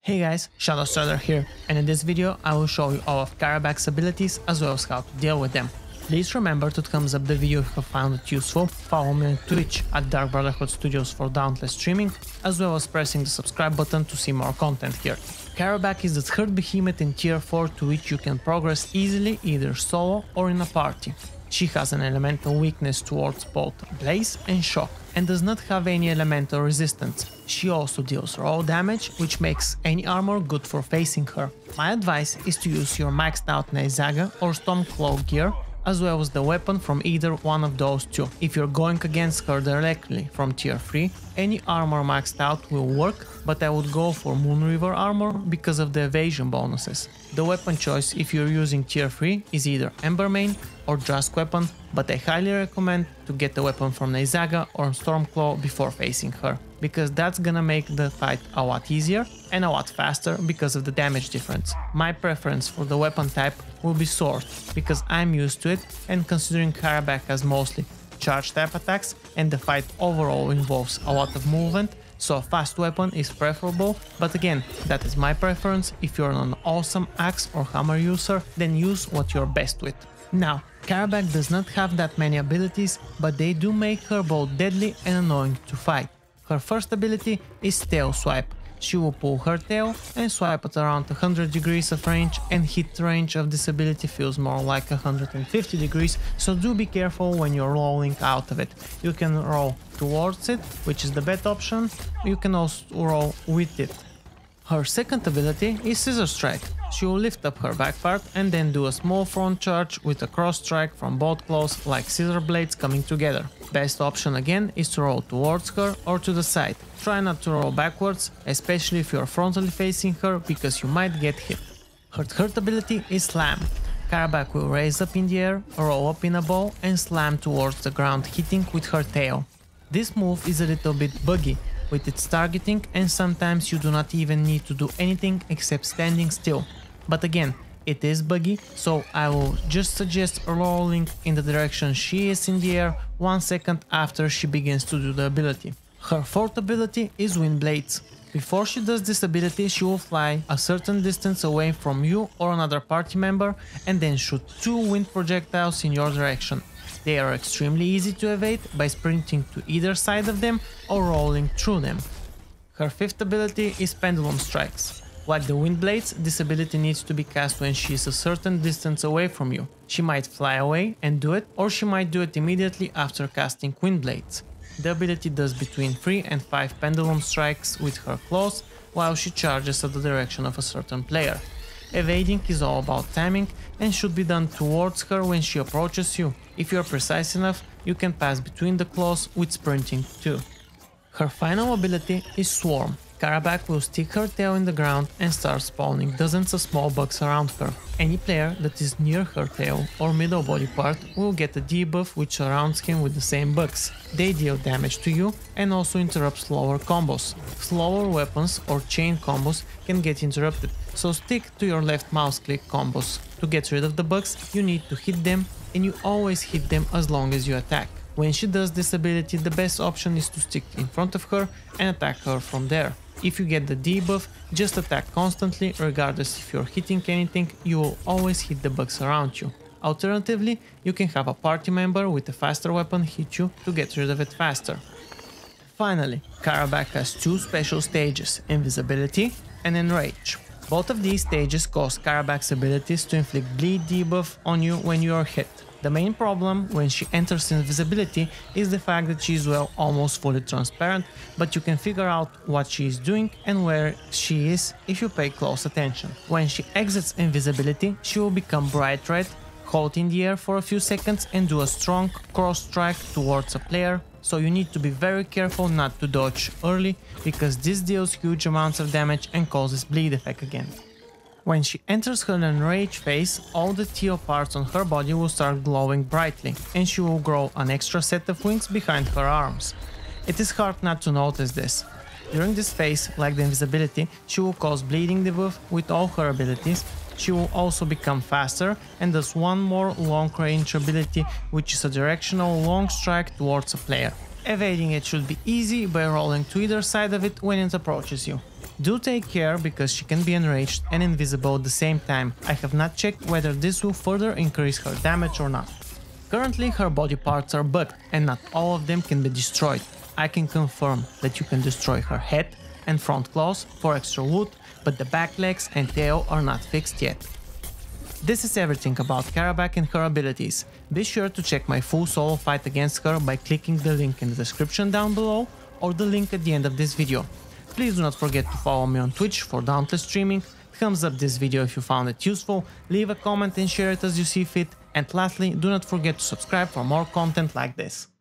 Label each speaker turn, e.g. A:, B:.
A: Hey guys, Shadow here, and in this video I will show you all of Kharabak's abilities as well as how to deal with them. Please remember to thumbs up the video if you found it useful, follow me on Twitch at Dark Brotherhood Studios for Dauntless streaming, as well as pressing the subscribe button to see more content here. Kharabak is the third behemoth in tier 4 to which you can progress easily either solo or in a party. She has an elemental weakness towards both blaze and shock, and does not have any elemental resistance. She also deals raw damage, which makes any armor good for facing her. My advice is to use your maxed out Naizaga or Stormclaw gear, as well as the weapon from either one of those two. If you're going against her directly from tier 3, any armor maxed out will work, but I would go for Moonriver armor because of the evasion bonuses. The weapon choice if you're using tier 3 is either Embermane or Dusk weapon, but I highly recommend to get the weapon from Naizaga or Stormclaw before facing her, because that's gonna make the fight a lot easier and a lot faster because of the damage difference. My preference for the weapon type will be sword, because I'm used to it, and considering Kharabak has mostly charge type attacks and the fight overall involves a lot of movement, so a fast weapon is preferable, but again, that is my preference. If you're an awesome axe or hammer user, then use what you're best with. Now, Kharabak does not have that many abilities, but they do make her both deadly and annoying to fight. Her first ability is Tail Swipe. She will pull her tail and swipe at around 100 degrees of range, and hit range of this ability feels more like 150 degrees, so do be careful when you're rolling out of it. You can roll towards it, which is the best option. You can also roll with it. Her second ability is Scissor Strike. She will lift up her back part and then do a small front charge with a cross strike from both claws like scissor blades coming together. Best option again is to roll towards her or to the side. Try not to roll backwards, especially if you are frontally facing her, because you might get hit. Her third ability is Slam. Kharabak will raise up in the air, roll up in a ball and slam towards the ground, hitting with her tail. This move is a little bit buggy with its targeting, and sometimes you do not even need to do anything except standing still. But again, it is buggy, so I will just suggest rolling in the direction she is in the air 1 second after she begins to do the ability. Her fourth ability is Wind Blades. Before she does this ability, she will fly a certain distance away from you or another party member and then shoot 2 wind projectiles in your direction. They are extremely easy to evade by sprinting to either side of them or rolling through them. Her fifth ability is Pendulum Strikes. Like the Wind Blades, this ability needs to be cast when she is a certain distance away from you. She might fly away and do it, or she might do it immediately after casting Wind Blades. The ability does between 3 and 5 pendulum strikes with her claws while she charges at the direction of a certain player. Evading is all about timing and should be done towards her when she approaches you. If you are precise enough, you can pass between the claws with sprinting too. Her final ability is Swarm. Kharabak will stick her tail in the ground and start spawning dozens of small bugs around her. Any player that is near her tail or middle body part will get a debuff which surrounds him with the same bugs. They deal damage to you and also interrupt slower combos. Slower weapons or chain combos can get interrupted, so stick to your left mouse click combos. To get rid of the bugs, you need to hit them, and you always hit them as long as you attack. When she does this ability, the best option is to stick in front of her and attack her from there. If you get the debuff, just attack constantly, regardless if you're hitting anything, you will always hit the bugs around you. Alternatively, you can have a party member with a faster weapon hit you to get rid of it faster. Finally, Kharabak has 2 special stages, Invisibility and Enrage. Both of these stages cause Kharabak's abilities to inflict bleed debuff on you when you are hit. The main problem when she enters Invisibility is the fact that she is almost fully transparent, but you can figure out what she is doing and where she is if you pay close attention. When she exits Invisibility, she will become bright red, hold in the air for a few seconds and do a strong cross strike towards a player, so you need to be very careful not to dodge early, because this deals huge amounts of damage and causes bleed effect again. When she enters her Enrage phase, all the teal parts on her body will start glowing brightly, and she will grow an extra set of wings behind her arms. It is hard not to notice this. During this phase, like the Invisibility, she will cause bleeding debuff with all her abilities. She will also become faster and does one more long range ability, which is a directional long strike towards a player. Evading it should be easy by rolling to either side of it when it approaches you. Do take care because she can be enraged and invisible at the same time. I have not checked whether this will further increase her damage or not. Currently her body parts are bugged and not all of them can be destroyed. I can confirm that you can destroy her head and front claws for extra loot, but the back legs and tail are not fixed yet. This is everything about Kharabak and her abilities. Be sure to check my full solo fight against her by clicking the link in the description down below or the link at the end of this video. Please do not forget to follow me on Twitch for Dauntless streaming, thumbs up this video if you found it useful, leave a comment and share it as you see fit, and lastly, do not forget to subscribe for more content like this.